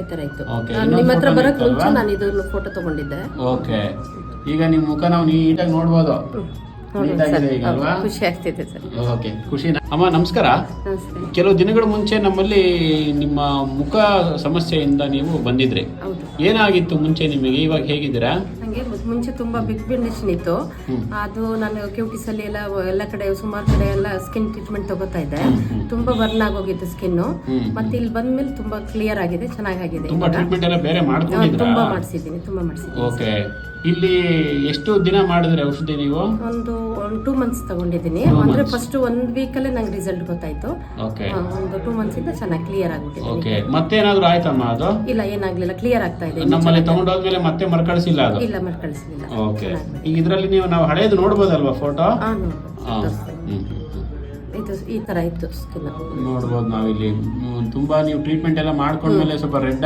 ಈ ತರ ಇತ್ತು. Okay, ನಾನು ನಿಮ್ಮ ಹತ್ರ ಬರಕ್ ಮುಂಚೆ ನಾನು ಇದನ್ನು ಫೋಟೋ ತಗೊಂಡಿದ್ದೆ. ಓಕೆ, ಈಗ ನಿಮ್ಮ ಮುಖ ನಾವು ನೀಟಾಗಿ ನೋಡ್ಬೋದು. ನೀಟಾಗಿದೆ ಈಗ ಅಲ್ವಾ? ಖುಷಿ ಆಗ್ತಿದೆ ಸರ್. ಓಕೆ, ಖುಷಿನಾ? ಅಮ್ಮ ನಮಸ್ಕಾರ. ನಮಸ್ತೆ. ಕೆಲವು ದಿನಗಳ ಮುಂಚೆ ನಮ್ಮಲ್ಲಿ ನಿಮ್ಮ ಮುಖ ಸಮಸ್ಯೆಯಿಂದ ನೀವು ಬಂದಿದ್ರಿ. ಹೌದು. ಏನಾಗಿತ್ತು ಮುಂಚೆ ನಿಮಗೆ? ಇವಾಗ ಹೇಗಿದ್ದೀರಾ? ನಂಗೆ ಮುಂಚೆ ತುಂಬಾ ಬಿಗ್ ಬಿಂಡೇಷನ್ ಇತ್ತು. ಅದು ನಾನು ಕ್ಯೂಟಿಸ್ ಅಲ್ಲಿ ಎಲ್ಲ ಕಡೆ ಸುಮಾರು ಕಡೆ ಎಲ್ಲ ಸ್ಕಿನ್ ಟ್ರೀಟ್ಮೆಂಟ್ ತಗೋತಾ ಇದ್ದೆ. ತುಂಬಾ ಬರ್ನ್ ಆಗೋಗಿತ್ತು ಸ್ಕಿನ್. ಮತ್ತೆ ಇಲ್ಲಿ ಬಂದ್ಮೇಲೆ ತುಂಬಾ ಕ್ಲಿಯರ್ ಆಗಿದೆ, ಚೆನ್ನಾಗಿದೆ. ತುಂಬಾ ಟ್ರೀಟ್ಮೆಂಟ್ ಎಲ್ಲ ಬೇರೆ ಮಾಡ್ಕೊಂಡಿದ್ರಾ? ತುಂಬಾ ಮಾಡಿಸಿದ್ದೀನಿ. ಓಕೆ, ಇಲ್ಲಿ ಎಷ್ಟು ದಿನ ಮಾಡಿದ್ರಿ ಔಷಧಿ ನೀವು? ಒಂದು 2 ಮಂತ್ಸ್ ತಗೊಂಡಿದ್ದೀನಿ. ಅಂದ್ರೆ ಫಸ್ಟ್ 1 ವೀಕ್ ಅಲ್ಲೇ ನಂಗೆ ರಿಸಲ್ಟ್ ಗೊತ್ತಾಯ್ತು. ಓಕೆ, ಒಂದು 2 ಮಂತ್ಸ್ ಇಂದ ಚೆನ್ನಾಗಿ ಕ್ಲಿಯರ್ ಆಗ್ಬಿಟ್ಟಿದೆ. ಓಕೆ, ಮತ್ತೇನಾದ್ರೂ ಆಯ್ತಮ್ಮ ಅದು? ಇಲ್ಲ, ಏನಾಗ್ಲಿಲ್ಲ, ಕ್ಲಿಯರ್ ಆಗ್ತಾ ಇದೆ. ನಮ್ಮಲ್ಲಿ ತಗೊಂಡೋದ್ಮೇಲೆ ಮತ್ತೆ ಮರ್ಕಳಿಸಿಲ್ಲ ಅದು? ಇಲ್ಲ, ಮರ್ಕಳಿಸಲಿಲ್ಲ. ಓಕೆ, ಈಗ ಇದರಲ್ಲಿ ನಾವು ಹಳೇದು ನೋಡ್ಬೋದಲ್ವಾ ಫೋಟೋ? ಇದು ಈ ತರ ಇತ್ತು ಸ್ಕಿನ್. ನೋಡ್ಬೋದು ನಾವಿಲ್ಲಿ. ತುಂಬಾ ನೀವು ಟ್ರೀಟ್ಮೆಂಟ್ ಎಲ್ಲ ಮಾಡ್ಕೊಂಡ್ಮೇಲೆ ಸ್ವಲ್ಪ ರೆಡ್